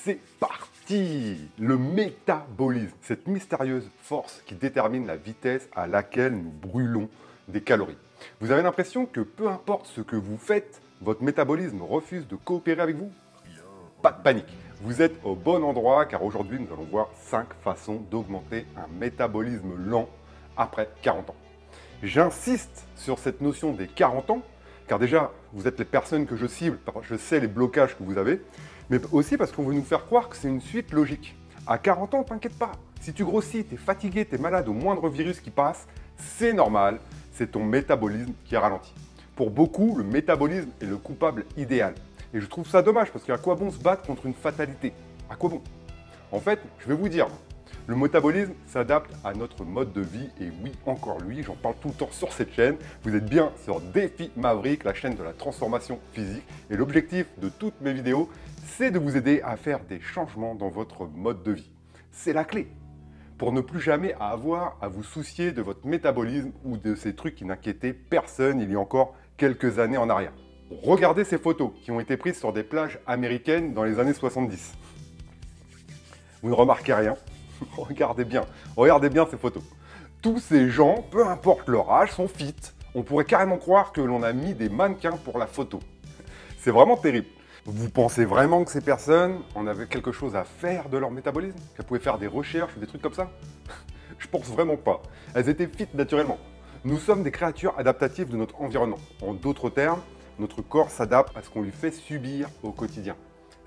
C'est parti! Le métabolisme, cette mystérieuse force qui détermine la vitesse à laquelle nous brûlons des calories. Vous avez l'impression que peu importe ce que vous faites, votre métabolisme refuse de coopérer avec vous? Pas de panique, vous êtes au bon endroit car aujourd'hui nous allons voir 5 façons d'augmenter un métabolisme lent après 40 ans. J'insiste sur cette notion des 40 ans car déjà vous êtes les personnes que je cible, je sais les blocages que vous avez, mais aussi parce qu'on veut nous faire croire que c'est une suite logique. À 40 ans, t'inquiète pas, si tu grossis, t'es fatigué, t'es malade au moindre virus qui passe, c'est normal, c'est ton métabolisme qui est ralenti. Pour beaucoup, le métabolisme est le coupable idéal. Et je trouve ça dommage parce qu'à quoi bon se battre contre une fatalité? À quoi bon? En fait, je vais vous dire, le métabolisme s'adapte à notre mode de vie et oui, encore lui, j'en parle tout le temps sur cette chaîne. Vous êtes bien sur Défi Maverick, la chaîne de la transformation physique. Et l'objectif de toutes mes vidéos, c'est de vous aider à faire des changements dans votre mode de vie. C'est la clé pour ne plus jamais avoir à vous soucier de votre métabolisme ou de ces trucs qui n'inquiétaient personne il y a encore quelques années en arrière. Regardez ces photos qui ont été prises sur des plages américaines dans les années 70. Vous ne remarquez rien? Regardez bien ces photos. Tous ces gens, peu importe leur âge, sont fit. On pourrait carrément croire que l'on a mis des mannequins pour la photo. C'est vraiment terrible. Vous pensez vraiment que ces personnes en avaient quelque chose à faire de leur métabolisme? Qu'elles pouvaient faire des recherches ou des trucs comme ça? Je pense vraiment pas. Elles étaient fit naturellement. Nous sommes des créatures adaptatives de notre environnement. En d'autres termes, notre corps s'adapte à ce qu'on lui fait subir au quotidien.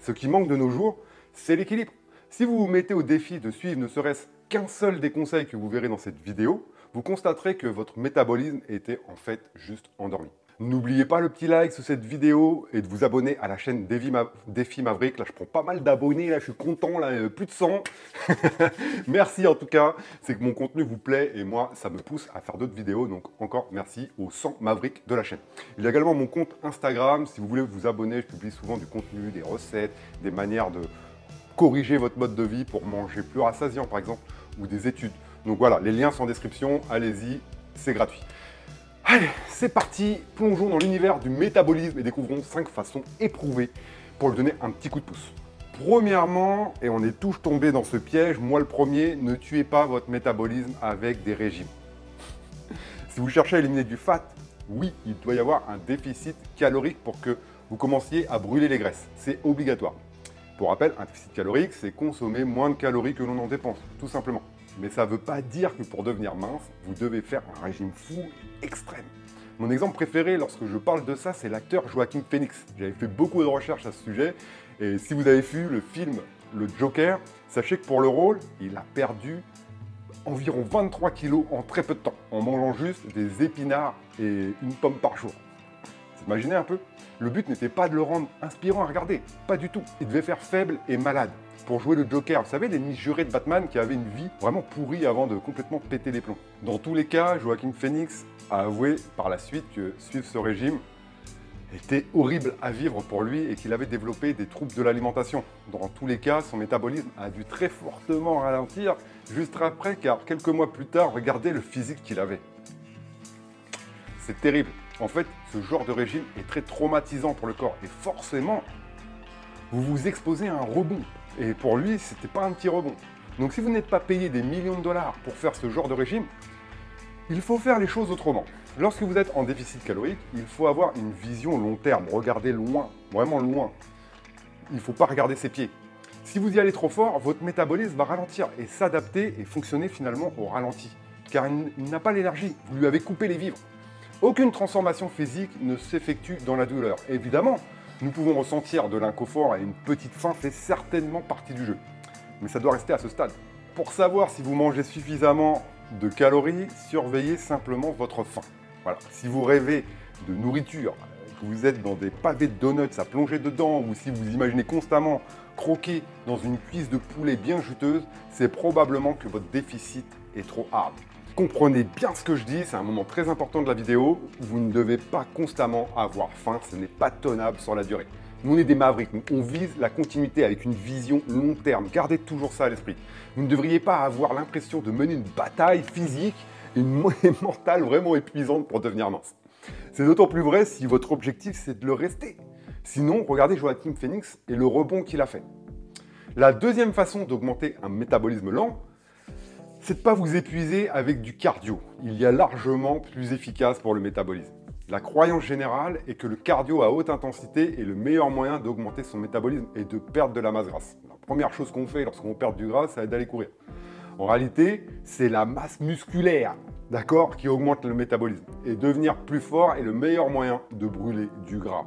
Ce qui manque de nos jours, c'est l'équilibre. Si vous vous mettez au défi de suivre ne serait-ce qu'un seul des conseils que vous verrez dans cette vidéo, vous constaterez que votre métabolisme était en fait juste endormi. N'oubliez pas le petit like sous cette vidéo et de vous abonner à la chaîne Défi Maverick. Là, je prends pas mal d'abonnés, là, je suis content, là, plus de 100. Merci en tout cas, c'est que mon contenu vous plaît et moi, ça me pousse à faire d'autres vidéos. Donc encore merci aux 100 Mavericks de la chaîne. Il y a également mon compte Instagram. Si vous voulez vous abonner, je publie souvent du contenu, des recettes, des manières de corriger votre mode de vie pour manger plus rassasiant par exemple, ou des études. Donc voilà, les liens sont en description, allez-y, c'est gratuit. Allez, c'est parti, plongeons dans l'univers du métabolisme et découvrons 5 façons éprouvées pour lui donner un petit coup de pouce. Premièrement, et on est tous tombés dans ce piège, moi le premier, ne tuez pas votre métabolisme avec des régimes. Si vous cherchez à éliminer du fat, oui, il doit y avoir un déficit calorique pour que vous commenciez à brûler les graisses. C'est obligatoire. Pour rappel, un déficit calorique, c'est consommer moins de calories que l'on en dépense, tout simplement. Mais ça ne veut pas dire que pour devenir mince, vous devez faire un régime fou et extrême. Mon exemple préféré lorsque je parle de ça, c'est l'acteur Joaquin Phoenix. J'avais fait beaucoup de recherches à ce sujet, et si vous avez vu le film Le Joker, sachez que pour le rôle, il a perdu environ 23 kilos en très peu de temps, en mangeant juste des épinards et une pomme par jour. Vous imaginez un peu? Le but n'était pas de le rendre inspirant à regarder, pas du tout. Il devait faire faible et malade pour jouer le Joker. Vous savez, l'ennemi juré de Batman qui avait une vie vraiment pourrie avant de complètement péter les plombs. Dans tous les cas, Joaquin Phoenix a avoué par la suite que suivre ce régime était horrible à vivre pour lui et qu'il avait développé des troubles de l'alimentation. Dans tous les cas, son métabolisme a dû très fortement ralentir juste après, car quelques mois plus tard, regardez le physique qu'il avait. C'est terrible. En fait, ce genre de régime est très traumatisant pour le corps et forcément, vous vous exposez à un rebond. Et pour lui, c'était pas un petit rebond. Donc si vous n'êtes pas payé des millions de dollars pour faire ce genre de régime, il faut faire les choses autrement. Lorsque vous êtes en déficit calorique, il faut avoir une vision long terme, regarder loin, vraiment loin. Il ne faut pas regarder ses pieds. Si vous y allez trop fort, votre métabolisme va ralentir et s'adapter et fonctionner finalement au ralenti. Car il n'a pas l'énergie, vous lui avez coupé les vivres. Aucune transformation physique ne s'effectue dans la douleur. Évidemment, nous pouvons ressentir de l'inconfort et une petite faim fait certainement partie du jeu. Mais ça doit rester à ce stade. Pour savoir si vous mangez suffisamment de calories, surveillez simplement votre faim. Voilà. Si vous rêvez de nourriture, que vous êtes dans des pavés de donuts à plonger dedans, ou si vous imaginez constamment croquer dans une cuisse de poulet bien juteuse, c'est probablement que votre déficit est trop hard. Comprenez bien ce que je dis, c'est un moment très important de la vidéo. Vous ne devez pas constamment avoir faim, ce n'est pas tenable sur la durée. Nous, on est des mavericks, on vise la continuité avec une vision long terme. Gardez toujours ça à l'esprit. Vous ne devriez pas avoir l'impression de mener une bataille physique et une mentale vraiment épuisante pour devenir mince. C'est d'autant plus vrai si votre objectif c'est de le rester. Sinon, regardez Joaquin Phoenix et le rebond qu'il a fait. La deuxième façon d'augmenter un métabolisme lent, c'est de ne pas vous épuiser avec du cardio. Il y a largement plus efficace pour le métabolisme. La croyance générale est que le cardio à haute intensité est le meilleur moyen d'augmenter son métabolisme et de perdre de la masse grasse. La première chose qu'on fait lorsqu'on perd du gras, c'est d'aller courir. En réalité, c'est la masse musculaire, d'accord, qui augmente le métabolisme. Et devenir plus fort est le meilleur moyen de brûler du gras.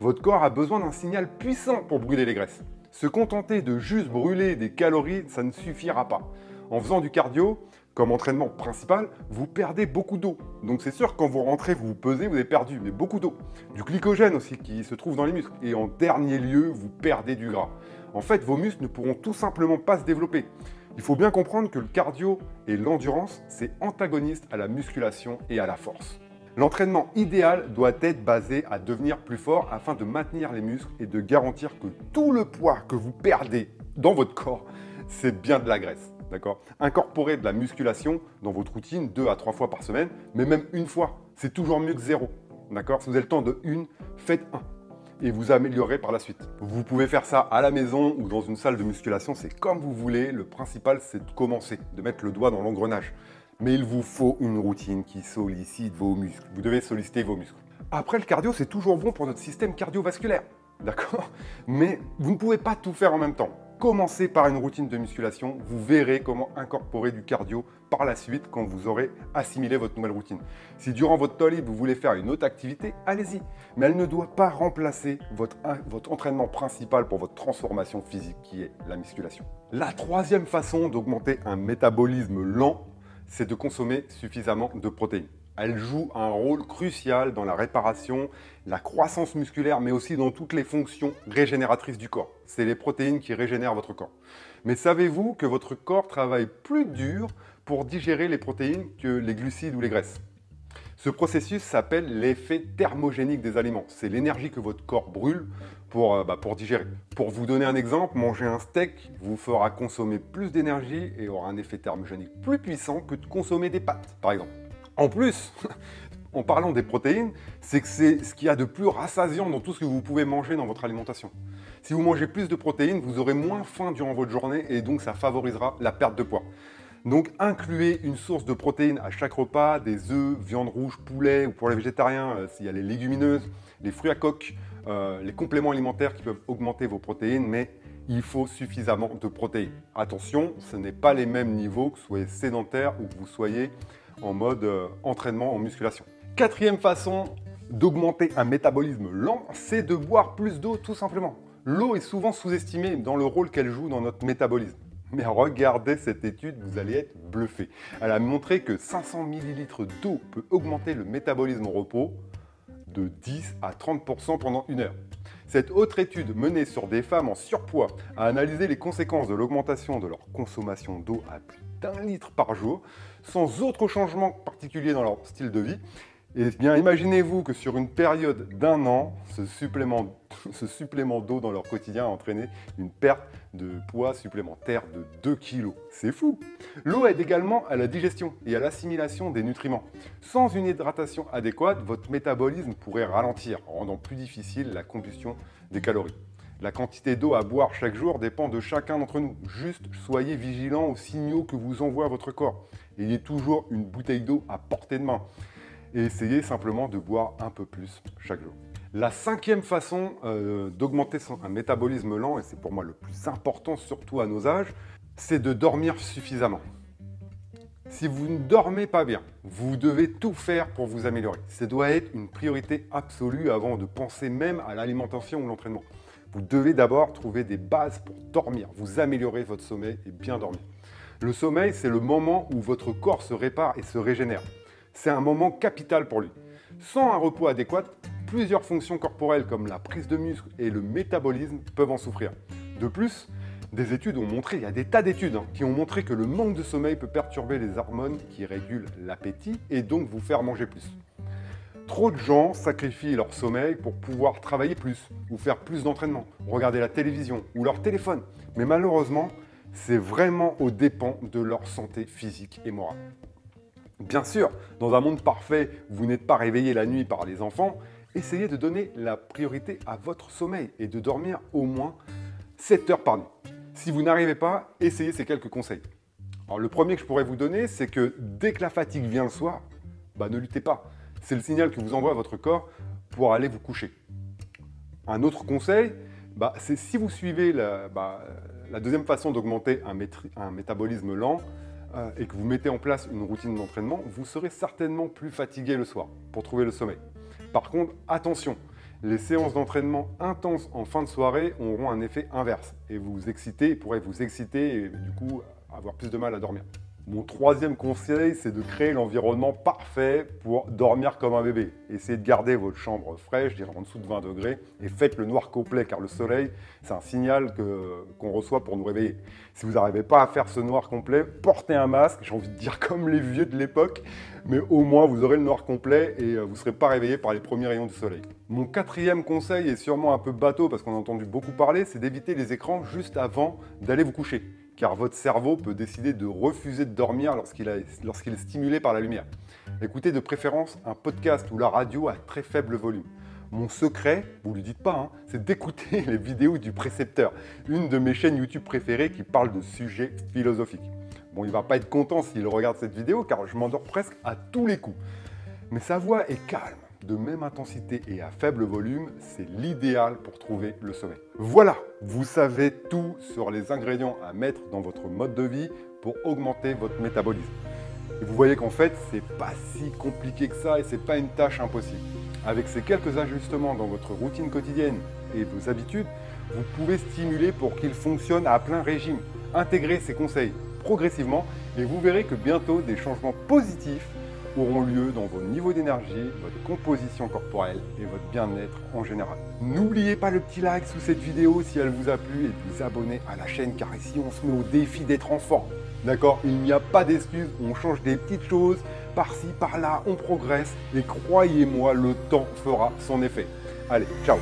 Votre corps a besoin d'un signal puissant pour brûler les graisses. Se contenter de juste brûler des calories, ça ne suffira pas. En faisant du cardio, comme entraînement principal, vous perdez beaucoup d'eau. Donc c'est sûr, quand vous rentrez, vous vous pesez, vous avez perdu, mais beaucoup d'eau. Du glycogène aussi qui se trouve dans les muscles. Et en dernier lieu, vous perdez du gras. En fait, vos muscles ne pourront tout simplement pas se développer. Il faut bien comprendre que le cardio et l'endurance, c'est antagoniste à la musculation et à la force. L'entraînement idéal doit être basé à devenir plus fort afin de maintenir les muscles et de garantir que tout le poids que vous perdez dans votre corps, c'est bien de la graisse. D'accord ? Incorporez de la musculation dans votre routine 2 à 3 fois par semaine, mais même une fois, c'est toujours mieux que 0. D'accord ? Si vous avez le temps de une, faites 1 et vous améliorez par la suite. Vous pouvez faire ça à la maison ou dans une salle de musculation, c'est comme vous voulez. Le principal, c'est de commencer, de mettre le doigt dans l'engrenage. Mais il vous faut une routine qui sollicite vos muscles. Vous devez solliciter vos muscles. Après, le cardio, c'est toujours bon pour notre système cardiovasculaire. D'accord ? Mais vous ne pouvez pas tout faire en même temps. Commencez par une routine de musculation, vous verrez comment incorporer du cardio par la suite quand vous aurez assimilé votre nouvelle routine. Si durant votre temps libre, vous voulez faire une autre activité, allez-y. Mais elle ne doit pas remplacer votre entraînement principal pour votre transformation physique qui est la musculation. La troisième façon d'augmenter un métabolisme lent, c'est de consommer suffisamment de protéines. Elle joue un rôle crucial dans la réparation, la croissance musculaire, mais aussi dans toutes les fonctions régénératrices du corps. C'est les protéines qui régénèrent votre corps. Mais savez-vous que votre corps travaille plus dur pour digérer les protéines que les glucides ou les graisses ? Ce processus s'appelle l'effet thermogénique des aliments. C'est l'énergie que votre corps brûle pour digérer. Pour vous donner un exemple, manger un steak vous fera consommer plus d'énergie et aura un effet thermogénique plus puissant que de consommer des pâtes, par exemple. En plus, en parlant des protéines, c'est que c'est ce qu'il y a de plus rassasiant dans tout ce que vous pouvez manger dans votre alimentation. Si vous mangez plus de protéines, vous aurez moins faim durant votre journée et donc ça favorisera la perte de poids. Donc incluez une source de protéines à chaque repas, des œufs, viande rouge, poulet, ou pour les végétariens, s'il y a les légumineuses, les fruits à coque, les compléments alimentaires qui peuvent augmenter vos protéines, mais il faut suffisamment de protéines. Attention, ce n'est pas les mêmes niveaux que vous soyez sédentaire ou que vous soyez en mode entraînement en musculation. Quatrième façon d'augmenter un métabolisme lent, c'est de boire plus d'eau tout simplement. L'eau est souvent sous-estimée dans le rôle qu'elle joue dans notre métabolisme. Mais regardez cette étude, vous allez être bluffé. Elle a montré que 500 ml d'eau peut augmenter le métabolisme au repos de 10 à 30% pendant 1 heure. Cette autre étude menée sur des femmes en surpoids a analysé les conséquences de l'augmentation de leur consommation d'eau à plus d'1 litre par jour, sans autre changement particulier dans leur style de vie. Et bien, imaginez-vous que sur une période d'1 an, ce supplément d'eau dans leur quotidien a entraîné une perte de poids supplémentaire de 2 kg. C'est fou! L'eau aide également à la digestion et à l'assimilation des nutriments. Sans une hydratation adéquate, votre métabolisme pourrait ralentir, rendant plus difficile la combustion des calories. La quantité d'eau à boire chaque jour dépend de chacun d'entre nous. Juste soyez vigilant aux signaux que vous envoie votre corps. Ayez toujours une bouteille d'eau à portée de main. Et essayez simplement de boire un peu plus chaque jour. La cinquième façon d'augmenter un métabolisme lent, et c'est pour moi le plus important, surtout à nos âges, c'est de dormir suffisamment. Si vous ne dormez pas bien, vous devez tout faire pour vous améliorer. Ça doit être une priorité absolue avant de penser même à l'alimentation ou l'entraînement. Vous devez d'abord trouver des bases pour dormir, vous améliorer votre sommeil et bien dormir. Le sommeil, c'est le moment où votre corps se répare et se régénère. C'est un moment capital pour lui. Sans un repos adéquat, plusieurs fonctions corporelles comme la prise de muscle et le métabolisme peuvent en souffrir. De plus, des études ont montré, il y a des tas d'études qui ont montré que le manque de sommeil peut perturber les hormones qui régulent l'appétit et donc vous faire manger plus. Trop de gens sacrifient leur sommeil pour pouvoir travailler plus ou faire plus d'entraînement, regarder la télévision ou leur téléphone. Mais malheureusement, c'est vraiment aux dépens de leur santé physique et morale. Bien sûr, dans un monde parfait, vous n'êtes pas réveillé la nuit par les enfants, essayez de donner la priorité à votre sommeil et de dormir au moins 7 heures par nuit. Si vous n'arrivez pas, essayez ces quelques conseils. Alors, le premier que je pourrais vous donner, c'est que dès que la fatigue vient le soir, ne luttez pas. C'est le signal que vous envoie votre corps pour aller vous coucher. Un autre conseil, c'est si vous suivez la deuxième façon d'augmenter un métabolisme lent et que vous mettez en place une routine d'entraînement, vous serez certainement plus fatigué le soir pour trouver le sommeil. Par contre, attention, les séances d'entraînement intenses en fin de soirée auront un effet inverse et pourraient vous exciter et du coup avoir plus de mal à dormir. Mon troisième conseil, c'est de créer l'environnement parfait pour dormir comme un bébé. Essayez de garder votre chambre fraîche, je dirais en dessous de 20 degrés, et faites le noir complet, car le soleil, c'est un signal qu'on reçoit pour nous réveiller. Si vous n'arrivez pas à faire ce noir complet, portez un masque, j'ai envie de dire comme les vieux de l'époque, mais au moins vous aurez le noir complet et vous ne serez pas réveillé par les premiers rayons du soleil. Mon quatrième conseil est sûrement un peu bateau, parce qu'on a entendu beaucoup parler, c'est d'éviter les écrans juste avant d'aller vous coucher. Car votre cerveau peut décider de refuser de dormir lorsqu'il est stimulé par la lumière. Écoutez de préférence un podcast ou la radio à très faible volume. Mon secret, vous ne le dites pas, c'est d'écouter les vidéos du Précepteur, une de mes chaînes YouTube préférées qui parle de sujets philosophiques. Bon, il ne va pas être content s'il regarde cette vidéo car je m'endors presque à tous les coups. Mais sa voix est calme, de même intensité et à faible volume, c'est l'idéal pour trouver le sommeil. Voilà, vous savez tout sur les ingrédients à mettre dans votre mode de vie pour augmenter votre métabolisme. Et vous voyez qu'en fait, c'est pas si compliqué que ça et c'est pas une tâche impossible. Avec ces quelques ajustements dans votre routine quotidienne et vos habitudes, vous pouvez stimuler pour qu'ils fonctionnent à plein régime. Intégrez ces conseils progressivement et vous verrez que bientôt des changements positifs auront lieu dans vos niveaux d'énergie, votre composition corporelle et votre bien-être en général. N'oubliez pas le petit like sous cette vidéo si elle vous a plu et de vous abonner à la chaîne car ici on se met au défi d'être en forme. D'accord? Il n'y a pas d'excuses, on change des petites choses, par-ci, par-là, on progresse et croyez-moi, le temps fera son effet. Allez, ciao!